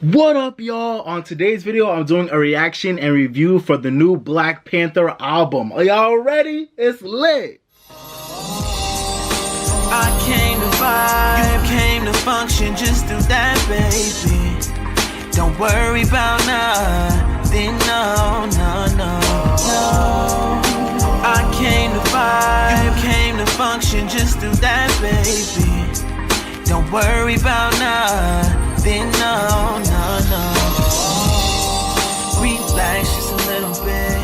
What up, y'all? On today's video, I'm doing a reaction and review for the new Black Panther album. Are y'all ready? It's lit! I came to vibe, you came to function, just do that, baby. Don't worry about nothing, no. I came to vibe, you came to function, just do that, baby. Don't worry about nothing, no. Relax just a little bit.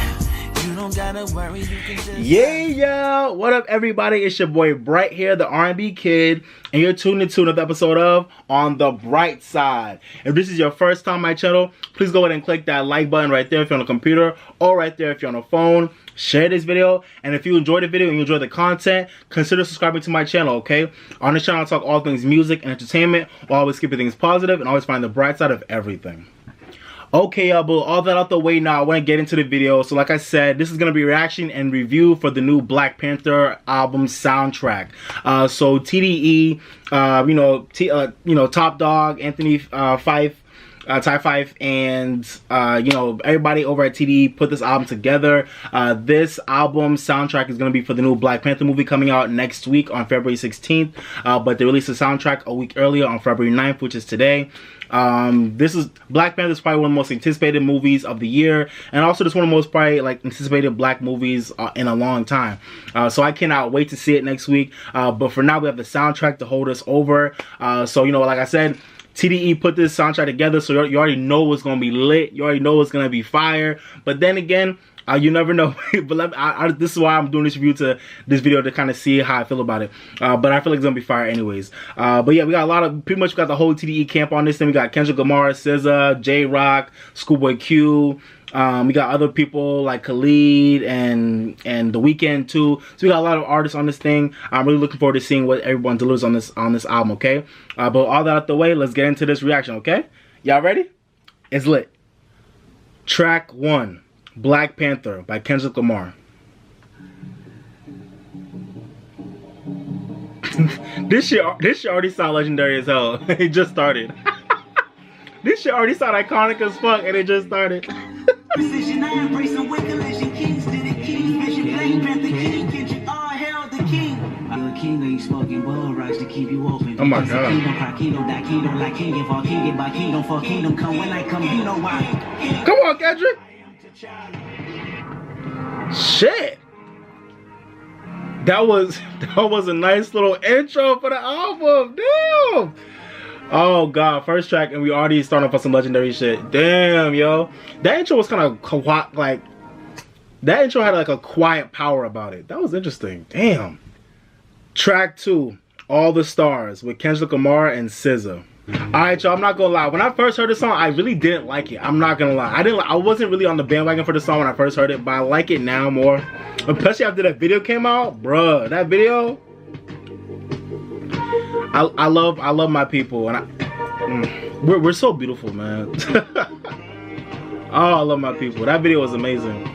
You don't gotta worry, you can just... Yeah. What up, everybody? It's your boy Bright here, the R&B kid, and you're tuned into another episode of On the Bright Side. If this is your first time on my channel, please go ahead and click that like button right there if you're on a computer, or right there if you're on a phone. Share this video, and if you enjoyed the video and you enjoy the content, consider subscribing to my channel, okay? On this channel, I talk all things music and entertainment, while always keeping things positive and always find the bright side of everything. Okay, y'all, but all that out the way now, I want to get into the video. So like I said, this is going to be a reaction and review for the new Black Panther album soundtrack. So TDE, Top Dog, Anthony Fife, Ty Fife, and everybody over at TDE put this album together. This album soundtrack is going to be for the new Black Panther movie coming out next week on February 16th, but they released the soundtrack a week earlier on February 9th, which is today. This is Black Panther is probably one of the most anticipated movies of the year, and also just one of the most probably anticipated black movies in a long time. So I cannot wait to see it next week. But for now, we have the soundtrack to hold us over. So like I said, TDE put this soundtrack together, so you already know it's gonna be lit. You already know it's gonna be fire. But then again, you never know. But this is why I'm doing this video to kind of see how I feel about it. But I feel like it's gonna be fire anyways. But yeah, we got pretty much got the whole TDE camp on this thing. We got Kendrick Lamar, SZA, J-Rock, Schoolboy Q. We got other people like Khalid and The Weeknd too. So we got a lot of artists on this thing. I'm really looking forward to seeing what everyone delivers on this album, okay? But all that out the way, let's get into this reaction, okay? Y'all ready? It's lit. Track 1, Black Panther by Kendrick Lamar. This shit already sound legendary as hell. It just started. This shit already sound iconic as fuck, and it just started. Oh my god. Come on, Kendrick. Shit. That was a nice little intro for the album. Damn. Oh god, first track, and we already starting off with some legendary shit. Damn, yo. That intro was kind of that intro had like a quiet power about it. That was interesting. Damn. Track 2, All the Stars with Kendrick Lamar and SZA. Alright, y'all, I'm not gonna lie. When I first heard this song, I really didn't like it. I'm not gonna lie. I wasn't really on the bandwagon for the song when I first heard it, but I like it now more. Especially after that video came out. Bruh, that video. I love my people, and we're so beautiful, man. Oh, I love my people. That video was amazing.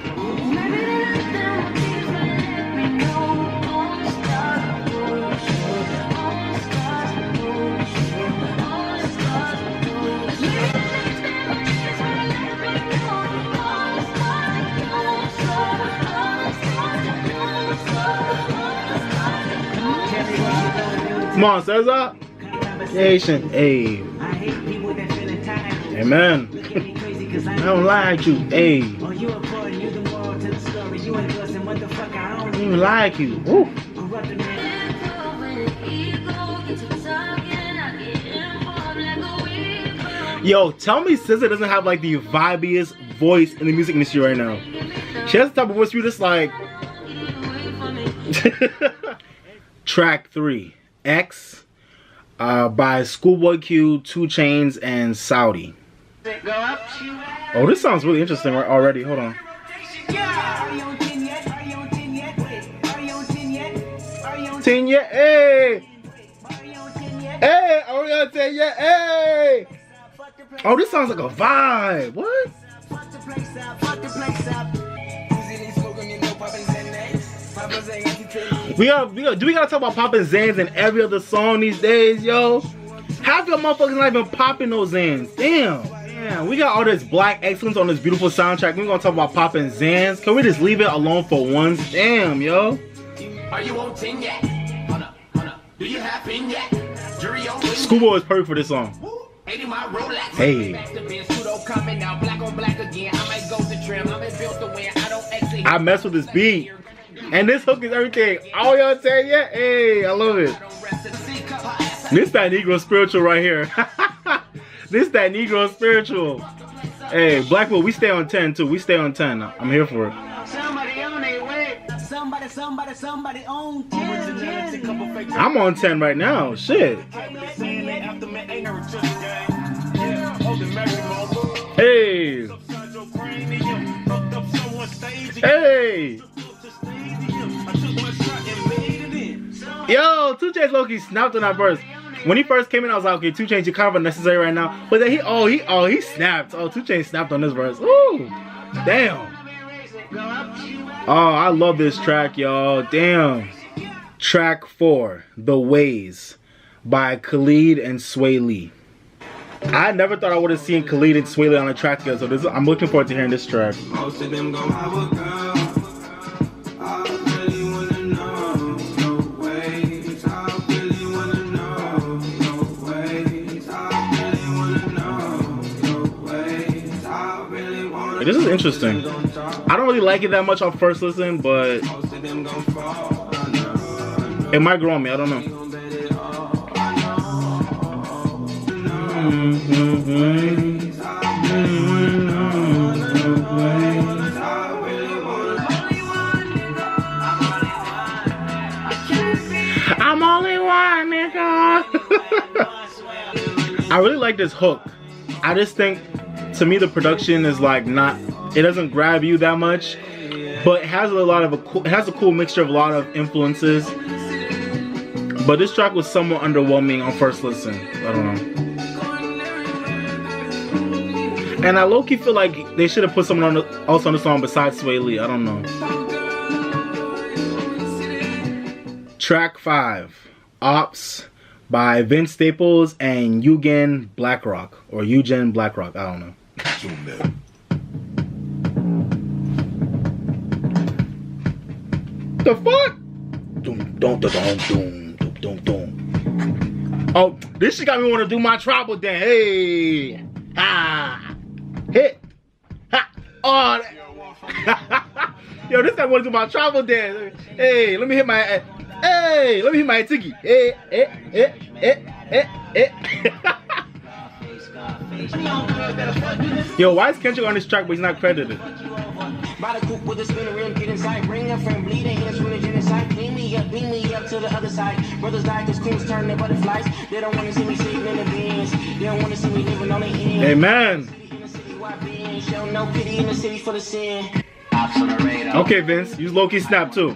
Come on, SZA. Nation, hey. Amen. I don't like you, hey. I don't even like you. Ooh. Yo, tell me SZA doesn't have like the vibiest voice in the music industry right now. She has the type of voice you just like. Track 3, X, by Schoolboy Q, 2 Chainz, and Saudi. Oh, this sounds really interesting already. Hold on. 10 yet? Hey! Hey! Are we on 10 yet? Hey! Oh, this sounds like a vibe. What? Do we gotta talk about poppin' Zans in every other song these days, yo? Half your motherfuckers not even popping those Zans. Damn. Damn, we got all this black excellence on this beautiful soundtrack. We're gonna talk about popping Zans. Can we just leave it alone for once? Damn, yo. Are you on 10 yet? Hold up. Do you have in yet? Jury on Schoolboy is perfect for this song. Hey. I mess with this beat. And this hook is everything. Oh, y'all saying yeah? Hey, I love it. This that Negro spiritual right here. This that Negro spiritual. Hey, Blackwood, we stay on 10 too. We stay on 10. I'm here for it. Somebody on their way. Somebody on 10. I'm on 10 right now. Shit. Hey. Hey. Yo, 2 Chainz low-key snapped on that verse. When he first came in, I was like, okay, 2 Chainz, you kind of unnecessary right now. But then he snapped. Oh, 2 Chainz snapped on this verse. Ooh, damn. Oh, I love this track, y'all. Damn. Track 4, The Ways, by Khalid and Sway Lee. I never thought I would have seen Khalid and Sway Lee on a track together, so I'm looking forward to hearing this track. Most of them gon' have a girl. I really wanna know the ways. I really wanna know the ways. I really wanna know the ways. I really wanna. This is interesting. I don't really like it that much on first listen, but Most of them gon' fall. it might grow on me. I don't know. I'm only one, nigga. I really like this hook. I just think, to me, the production is like not. It doesn't grab you that much, but it has it has a cool mixture of a lot of influences. But this track was somewhat underwhelming on first listen. I don't know. And I low-key feel like they should have put someone else on the song besides Sway Lee. I don't know. Track 5, Ops, by Vince Staples and Eugen Blackrock. Or Eugen Blackrock, I don't know. The fuck? Oh, this shit got me want to do my tribal dance. Hey. Ah. Hit. Ha. Oh. Yo, this time I want to do my tribal dance. Hey, let me hit my. Hey, let me hit my tiki. Hey. Yo, why is Kendrick on this track but he's not credited? By the coop with the spinner rim, get inside. Bring a friend, bleeding hands from the genocide. Beam me up to the other side. Brothers die cause queens turn their butterflies. They don't want to see me sitting in the bins. They don't want to see me living on the end. Amen. Show no pity in the city for the sin. Okay, Vince, you low-key snap too.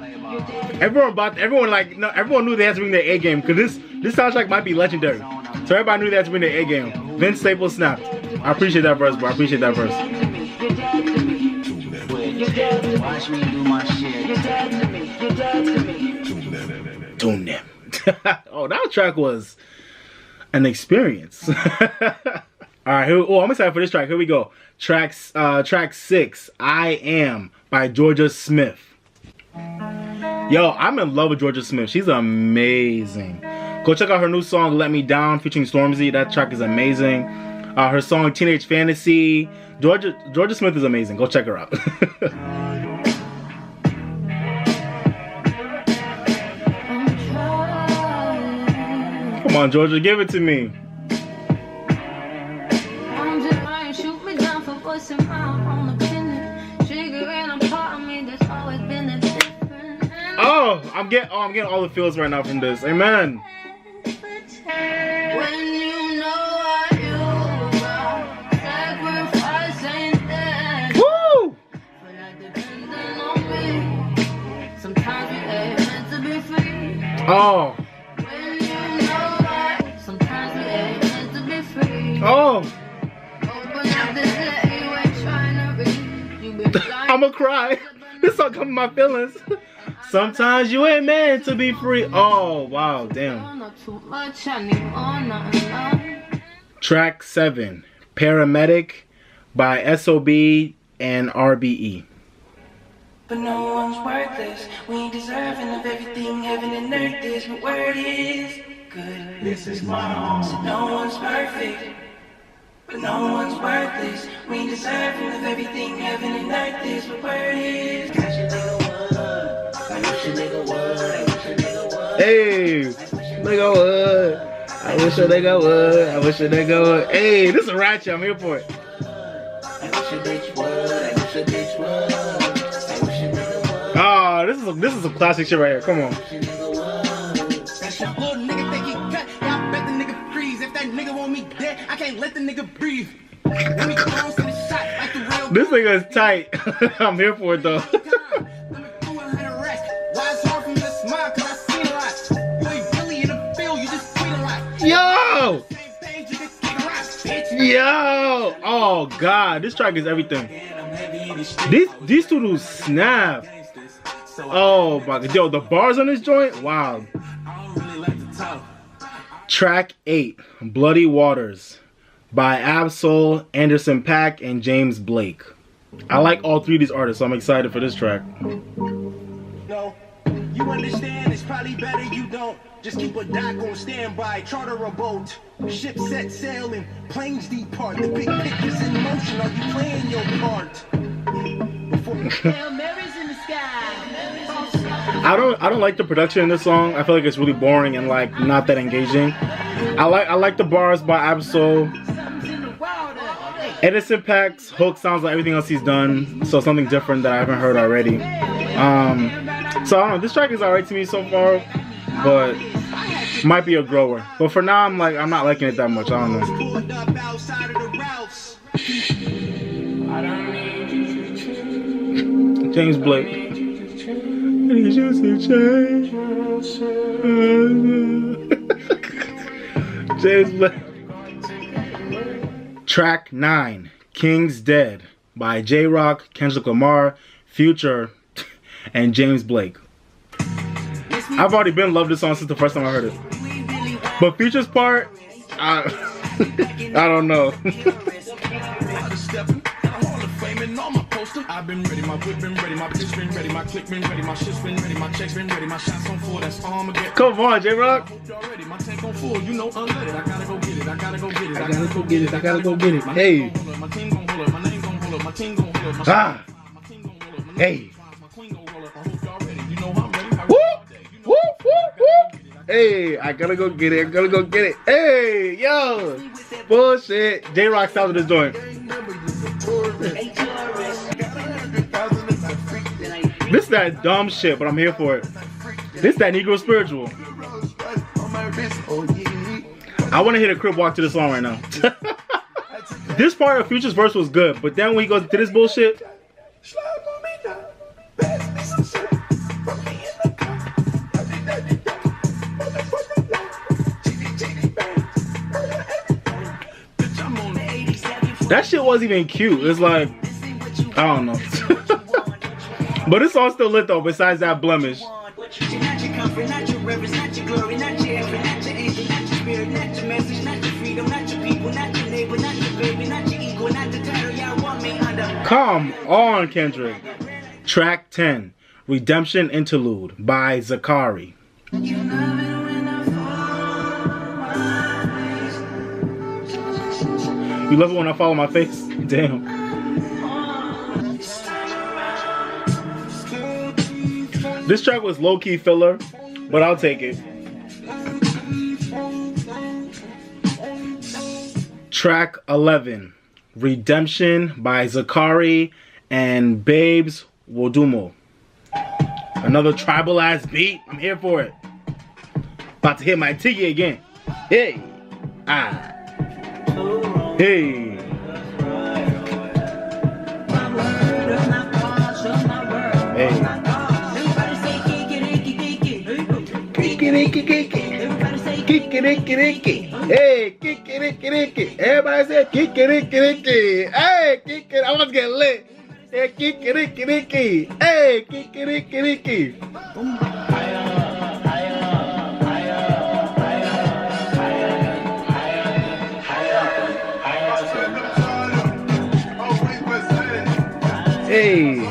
Everyone knew they had to bring their A game because this soundtrack might be legendary. So everybody knew they had to bring their A game. Vince Staples snapped. I appreciate that verse, bro. I appreciate that verse. Watch me do my shit. Tune them. Oh, that track was an experience. Alright, I'm excited for this track. Here we go. Track 6, I Am, by Georgia Smith. Yo, I'm in love with Georgia Smith. She's amazing. Go check out her new song, Let Me Down, featuring Stormzy. That track is amazing. Her song, Teenage Fantasy. Georgia Smith is amazing. Go check her out. Come on, Georgia, give it to me. Oh, I'm getting all the feels right now from this. Amen. Woo! Oh. Oh. I'ma cry. This song comes in my feelings. Sometimes you ain't meant to be free. Oh, wow, damn. Track 7, Paramedic by SOB and RBE. But no one's worthless. We ain't deserving of everything heaven and earth is. But word is good. This is my home. So no one's perfect. But no one's worthless. We ain't deserving of everything heaven and earth is. But word is good. I wish a nigga would. I wish a nigga would. Hey, nigga would. I wish a nigga would. I wish a nigga would. Hey, this is ratchet. I'm here for it. I wish a bitch would. I wish a bitch would. Oh, this is some classic shit right here. Come on. Little nigga think he cut, yeah, I bet the nigga freeze. If that nigga want me dead, I can't let the nigga breathe. Let me close to the shot like the real. This nigga is tight. I'm here for it though. Let me do 100 racks. Why it's hard for me to smile? Cause I seen a lot. You ain't really in the field, you just tweet a lot. Yo! Same page, you just kick a rock, bitch. Yo! Oh god, this track is everything. These two dudes snap. Oh my god, yo, the bars on this joint, wow. Track 8, Bloody Waters by Absol, Anderson .Paak, and James Blake. I like all three of these artists, so I'm excited for this track. No, you understand, it's probably better you don't. Just keep a dock on standby, charter a boat. Ship set sailing, planes depart. The big picture's in motion, are you playing your part? Hail Mary's in the sky. I don't like the production in this song. I feel like it's really boring and like not that engaging. I like the bars by Absol. Anderson .Paak's hook sounds like everything else he's done, so something different that I haven't heard already. So I don't know, this track is alright to me so far, but might be a grower. But for now, I'm not liking it that much. I don't know. James Blake. I need you to change. James Blake. Track 9, King's Dead by J-Rock, Kendrick Lamar, Future, and James Blake. I've already been loved this song since the first time I heard it. But Future's part, I don't know. I've been ready, my whip been ready, my bitch been ready, my click been ready, my shit's been ready, my checks been ready, my shots on full, that's Armageddon. Come on, J-Rock. My tank on full, you know unleaded. I gotta go get it, I gotta go get it, I gotta go get it, I gotta go get it. Hey. My team gon' hold up, my name gon' hold up, my team gon' hold up, my Ah. team gon' hold up, Hey. my queen gon' roll up. I hope y'all ready. You know I'm ready. Whoop, whoop, whoop, whoop. Hey, I gotta go get it, I gotta go get it. Hey, yo. Bullshit. J-Rock sounded this joint. This is that dumb shit, but I'm here for it. This is that Negro spiritual. I want to hit a crib walk to this song right now. This part of Future's verse was good, but then when he goes to this bullshit. That shit wasn't even cute. It's like, I don't know. But this song's still lit though, besides that blemish. Come on, Kendrick. Track 10, Redemption Interlude by Zakari. You love it when I follow my face? Damn. This track was low-key filler, but I'll take it. Track 11, Redemption by Zakari and Babes Wodumo. Another tribal ass beat. I'm here for it. About to hit my tiki again. Hey. Ah. Hey. Hey. Kiki. Hey, kiki. Everybody say kiki. Hey, kiki. I want to get lit. Hey, kiki. Hey, kiki. Hey.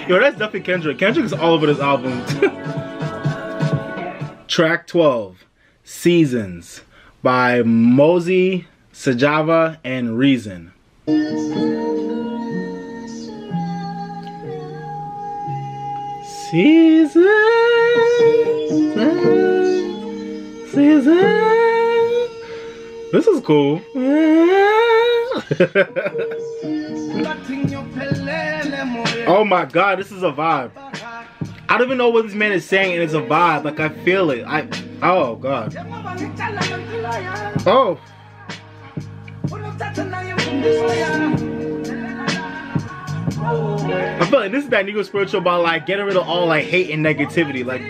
Yo, that's definitely Kendrick. Kendrick is all over this album. Track 12, Seasons, by Mosey, Sajava, and Reason. Seasons, seasons. This is cool. Oh my god, this is a vibe. I don't even know what this man is saying, and it's a vibe. Like, I feel it. Oh god. Oh. I feel like this is that Negro spiritual about like getting rid of all like hate and negativity. Like,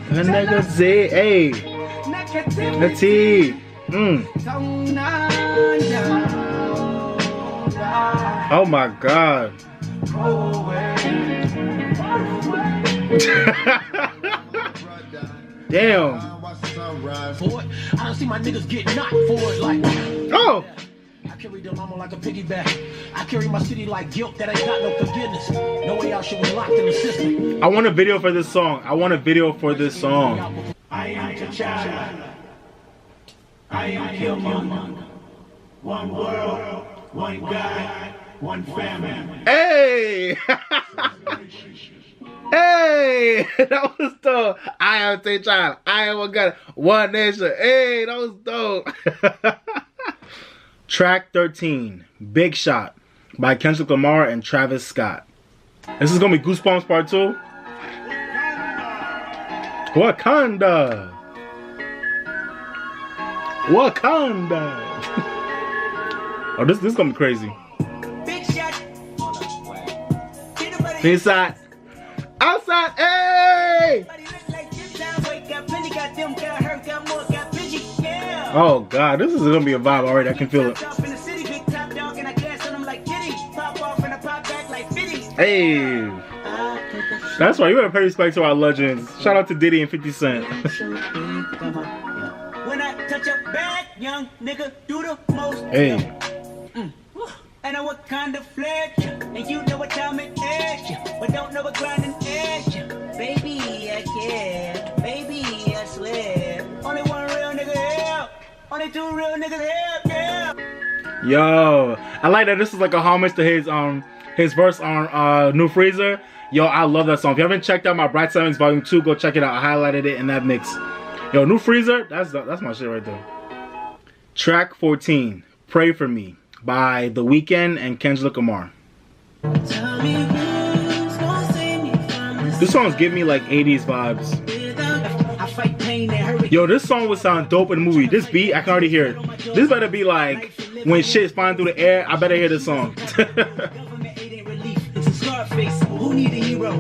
the negativity. Hey. The tea. Oh my god. Damn. I don't see my niggas get knocked for it like. Oh. I carry the mama like a piggyback. I carry my city like guilt that ain't got no forgiveness. No way out, shit was locked in the system. I want a video for this song. I want a video for this song. I am T'Challa. I am Killmonger. One world, one God, one family. Hey! Hey! That was dope. I am T'Challa. I am one God, one nation. Hey, that was dope. Track 13, Big Shot, by Kendrick Lamar and Travis Scott. This is gonna be Goosebumps Part 2. Wakanda. Wakanda. Oh, this is gonna be crazy. Inside. Outside. Hey! Oh god, this is gonna be a vibe already. I can feel it. Hey, that's why you better pay respect to our legends. Shout out to Diddy and 50 Cent. When I touch a bag, young nigga do the most. Hey. I know what kind of flex, and you know what time it is, but don't know what grinding is. Baby, I care. Baby, I swear. Only one real nigga here. Only two real niggas here. Yeah. Yo, I like that. This is like a homage to his verse on New Freezer. Yo, I love that song. If you haven't checked out my Bright Sevens Volume 2, go check it out. I highlighted it in that mix. Yo, New Freezer, that's my shit right there. Track 14, Pray For Me, by The Weeknd and Kendrick Lamar. This song's giving me like 80s vibes. Yo, this song would sound dope in the movie. This beat, I can already hear it. This better be like when shit's flying through the air. I better hear this song. Who need a hero?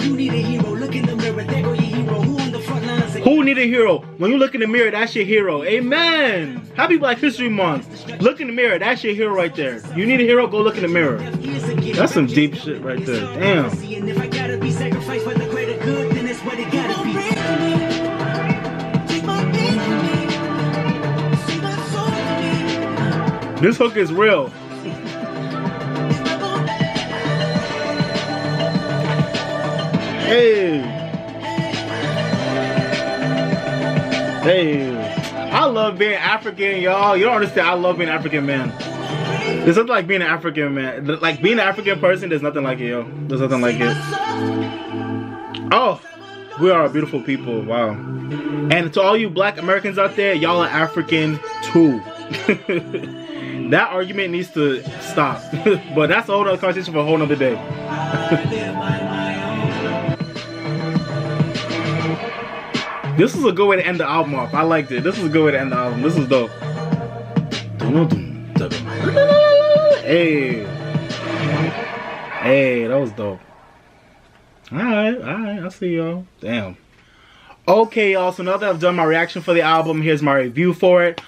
You need a hero. Look in the mirror. There go your hero. Who on the front lines? Who need a hero? When you look in the mirror, that's your hero. Amen. Happy Black History Month. Look in the mirror. That's your hero right there. You need a hero? Go look in the mirror. That's some deep shit right there. Damn. And if I gotta be sacrificed for the greater good, then that's what it gotta be. This hook is real. Hey. Hey. I love being African, y'all. You don't understand. I love being an African man. There's nothing like being an African man. Like being an African person, there's nothing like it, yo. There's nothing like it. Oh, we are a beautiful people. Wow. And to all you Black Americans out there, y'all are African too. That argument needs to stop. But that's a whole other conversation for a whole other day. This is a good way to end the album off. I liked it. This is a good way to end the album. This is dope. Hey. Hey, that was dope. Alright, I see y'all. Damn. Okay, y'all, so now that I've done my reaction for the album, here's my review for it.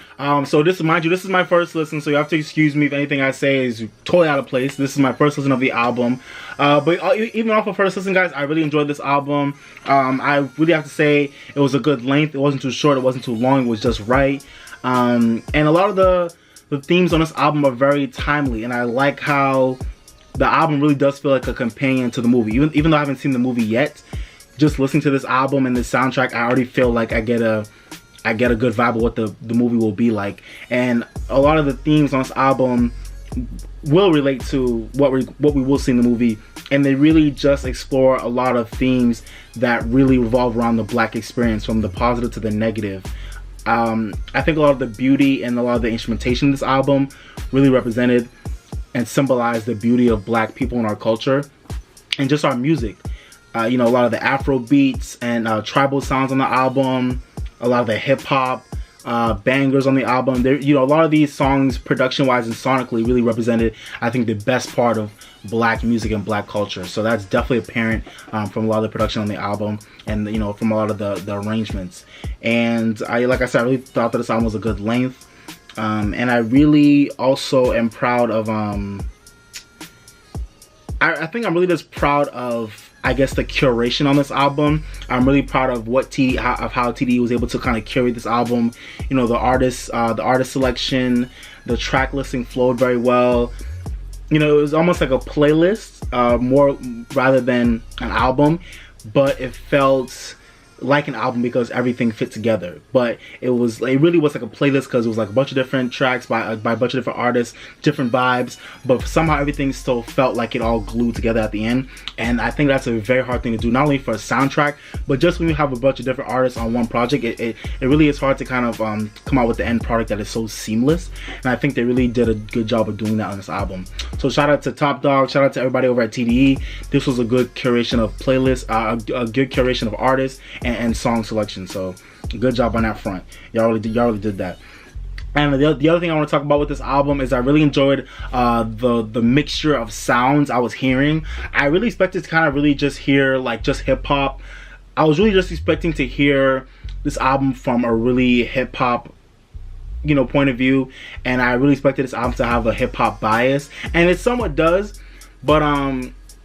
So this, mind you, this is my first listen, so you have to excuse me if anything I say is totally out of place. This is my first listen of the album. But even off of first listen, guys, I really enjoyed this album. I really have to say it was a good length. It wasn't too short, it wasn't too long, it was just right. And a lot of the themes on this album are very timely, and I like how the album really does feel like a companion to the movie. Even though I haven't seen the movie yet, just listening to this album and the soundtrack, I already feel like I get a good vibe of what the movie will be like. And a lot of the themes on this album will relate to what we will see in the movie, and they really just explore a lot of themes that really revolve around the Black experience, from the positive to the negative. I think a lot of the beauty and a lot of the instrumentation in this album really represented and symbolized the beauty of Black people in our culture and just our music. You know, a lot of the Afro beats and tribal sounds on the album, a lot of the hip hop bangers on the album. There, you know, a lot of these songs, production wise and sonically, really represented, I think, the best part of Black music and Black culture. So that's definitely apparent from a lot of the production on the album, and you know, from a lot of the arrangements. And like I said, I really thought that this album was a good length. And I really also am proud of I think I'm really just proud of, I guess, the curation on this album. I'm really proud of how TDE was able to kind of curate this album. You know, the artist selection, the track listing flowed very well. You know, it was almost like a playlist, more rather than an album, but it felt like an album because everything fit together. But it really was like a playlist, because it was like a bunch of different tracks by a bunch of different artists, different vibes, but somehow everything still felt like it all glued together at the end. And I think that's a very hard thing to do, not only for a soundtrack, but just when you have a bunch of different artists on one project, it really is hard to kind of come out with the end product that is so seamless. And I think they really did a good job of doing that on this album. So shout out to Top Dog, shout out to everybody over at TDE. This was a good curation of playlists, a good curation of artists and song selection. So good job on that front. Y'all really did that. And the other thing I want to talk about with this album is I really enjoyed the mixture of sounds I was hearing. I really expected to kind of really just hear like just hip hop. I was really just expecting to hear this album from a really hip hop, you know, point of view, and I really expected this album to have a hip hop bias, and it somewhat does, but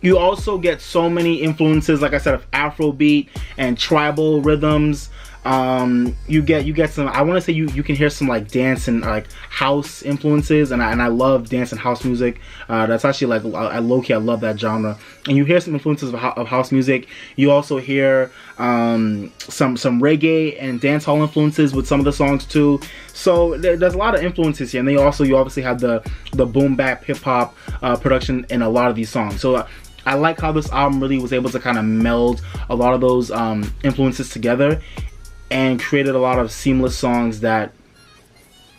you also get so many influences, like I said, of Afrobeat and tribal rhythms. You get some, I want to say you can hear some like dance and like house influences, and I love dance and house music. That's actually like low-key, I love that genre. And you hear some influences of house music. You also hear some reggae and dance hall influences with some of the songs too. So there's a lot of influences here, and you obviously have the boom bap hip hop production in a lot of these songs. So I like how this album really was able to kind of meld a lot of those influences together and created a lot of seamless songs that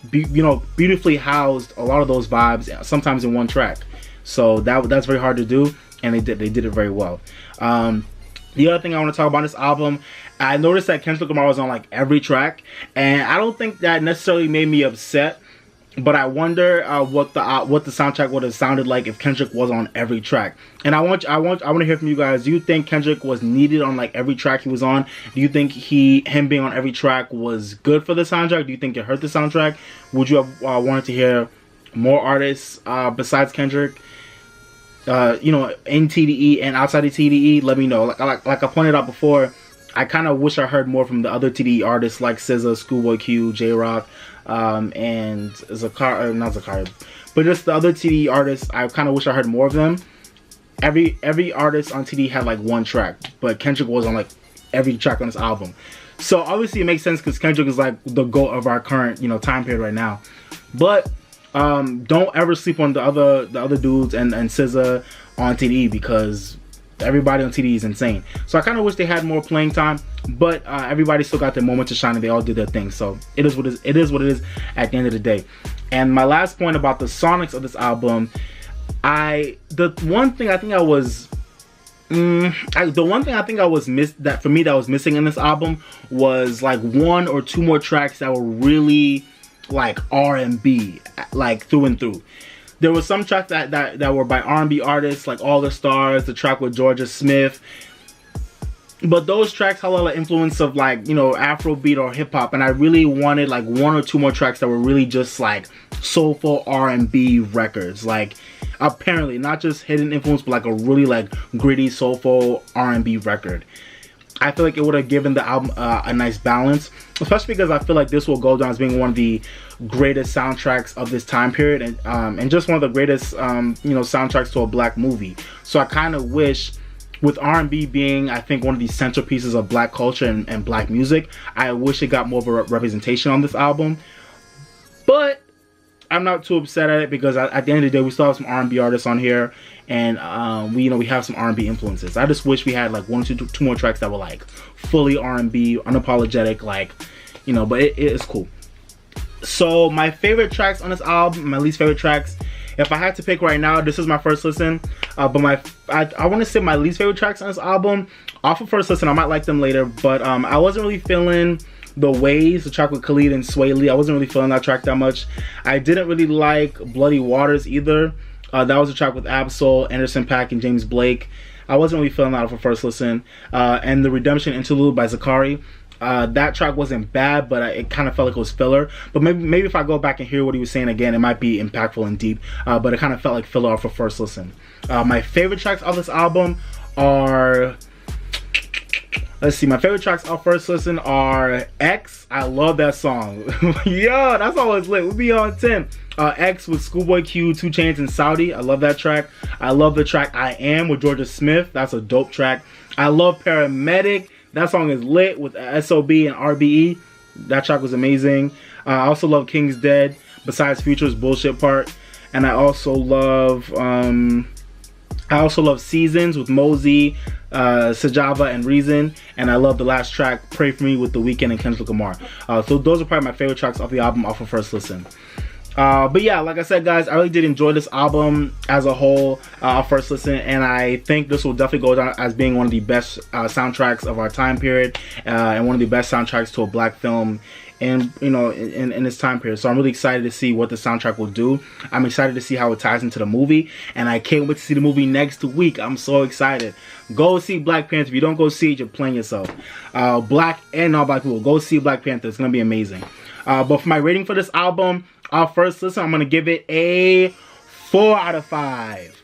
beautifully housed a lot of those vibes, sometimes in one track. So that's very hard to do, and they did it very well. The other thing I want to talk about in this album, I noticed that Kendrick Lamar was on like every track, and I don't think that necessarily made me upset, but I wonder what the soundtrack would have sounded like if Kendrick was on every track. And I want to hear from you guys. Do you think Kendrick was needed on like every track he was on? Do you think him being on every track was good for the soundtrack? Do you think it hurt the soundtrack? Would you have wanted to hear more artists besides Kendrick? You know, in TDE and outside of TDE? Let me know. Like I pointed out before, I kind of wish I heard more from the other TDE artists like SZA, Schoolboy Q, J-Rock, and Zakari, not Zakari, but just the other TDE artists. I kind of wish I heard more of them. Every artist on TDE had like one track, but Kendrick was on like every track on this album. So obviously it makes sense because Kendrick is like the GOAT of our current, you know, time period right now. But don't ever sleep on the other dudes and SZA on TDE, because everybody on TDE is insane. So I kind of wish they had more playing time, but everybody still got their moment to shine, and they all did their thing. So it is what it is at the end of the day. And my last point about the sonics of this album, the one thing I think was missing in this album was like one or two more tracks that were really like R&B, like through and through. There was some tracks that were by R&B artists, like All the Stars, the track with Georgia Smith. But those tracks had a lot of influence of like, you know, Afrobeat or hip hop, and I really wanted like 1 or 2 more tracks that were really just like soulful R&B records. Like apparently not just hidden influence, but like a really like gritty soulful R&B record. I feel like it would have given the album a nice balance, especially because I feel like this will go down as being one of the greatest soundtracks of this time period, and just one of the greatest you know, soundtracks to a black movie. So I kind of wish, with R&B being, I think, one of the centerpieces of black culture and black music, I wish it got more of a representation on this album. But I'm not too upset at it, because at the end of the day, we still have some R&B artists on here, and we have some R&B influences. I just wish we had like 1 or 2 more tracks that were like fully R&B, unapologetic, like, you know. But it is cool. So my favorite tracks on this album, my least favorite tracks, if I had to pick right now, this is my first listen. But I want to say my least favorite tracks on this album, off of first listen, I might like them later, but I wasn't really feeling The Ways, the track with Khalid and Sway Lee. I wasn't really feeling that track that much. I didn't really like Bloody Waters either. That was a track with Absol, Anderson .Paak, and James Blake. I wasn't really feeling that off of first listen. And the Redemption Interlude by Zakari. That track wasn't bad, but it kind of felt like it was filler. But maybe if I go back and hear what he was saying again, it might be impactful and deep. But it kind of felt like filler off of first listen. My favorite tracks of this album are... Let's see, my favorite tracks off first listen are X. I love that song. Yo, that's always lit. We'll be on 10. X with Schoolboy Q, 2 Chainz, and Saudi. I love that track. I love the track I Am with Georgia Smith. That's a dope track. I love Paramedic. That song is lit with SOB and RBE. That track was amazing. I also love King's Dead, besides Future's bullshit part. And I also love Seasons with Mosey, Sajava, and Reason. And I love the last track, Pray For Me, with The Weeknd and Kendrick Lamar. So those are probably my favorite tracks off the album off of first listen. But yeah, like I said, guys, I really did enjoy this album as a whole, first listen, and I think this will definitely go down as being one of the best soundtracks of our time period, and one of the best soundtracks to a black film, and you know, in this time period. So I'm really excited to see what the soundtrack will do. I'm excited to see how it ties into the movie, and I can't wait to see the movie next week. I'm so excited. Go see Black Panther. If you don't go see it, you're playing yourself. Black and non-black people, go see Black Panther. It's gonna be amazing. But for my rating for this album, first listen, I'm gonna give it a 4 out of 5.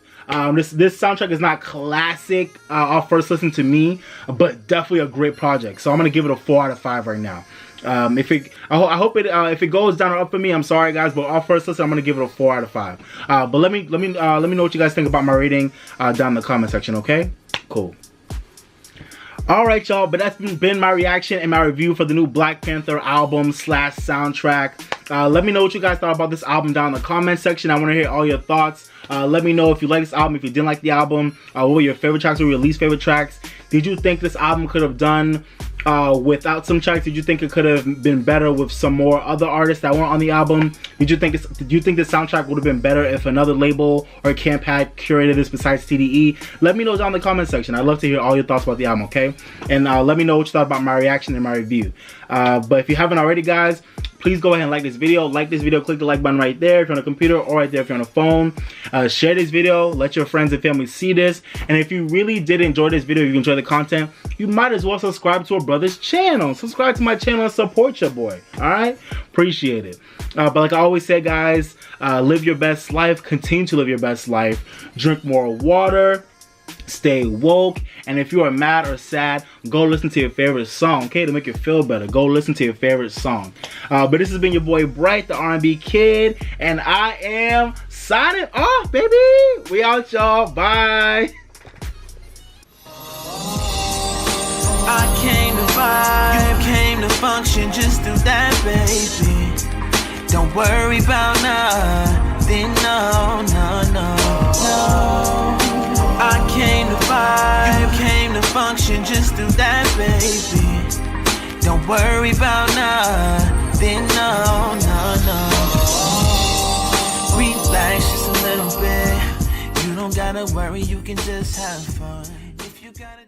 This soundtrack is not classic off first listen to me, but definitely a great project. So I'm gonna give it a 4 out of 5 right now. I hope it if it goes down or up for me, I'm sorry guys, but off first listen, I'm gonna give it a 4 out of 5. But let me know what you guys think about my rating down in the comment section. Okay, cool. Alright y'all, but that's been my reaction and my review for the new Black Panther album / soundtrack. Let me know what you guys thought about this album down in the comment section. I want to hear all your thoughts. Let me know if you like this album, if you didn't like the album, what were your favorite tracks, what were your least favorite tracks. Did you think this album could have done without some tracks? Did you think it could have been better with some more other artists that weren't on the album? Did you think the soundtrack would have been better if another label or camp had curated this besides TDE? Let me know down in the comment section. I'd love to hear all your thoughts about the album, okay? And let me know what you thought about my reaction and my review. But if you haven't already, guys, please go ahead and like this video. Like this video, click the like button right there if you're on a computer, or right there if you're on a phone. Share this video, let your friends and family see this. And if you really did enjoy this video, if you enjoy the content, you might as well subscribe to a brother's channel. Subscribe to my channel and support your boy, alright? Appreciate it. But like I always say, guys, live your best life, continue to live your best life, drink more water, stay woke, and if you are mad or sad, go listen to your favorite song, okay, to make you feel better. Go listen to your favorite song. But this has been your boy Bright, the R&B Kid, and I am signing off, baby. We out, y'all. Bye. I came to vibe, you came to function, just do that, baby. Don't worry about nothing, no, no, no, no. I came to vibe, you came to function, just do that, baby. Don't worry about nothing, no, no, no. Relax just a little bit. You don't gotta worry, you can just have fun. If you gotta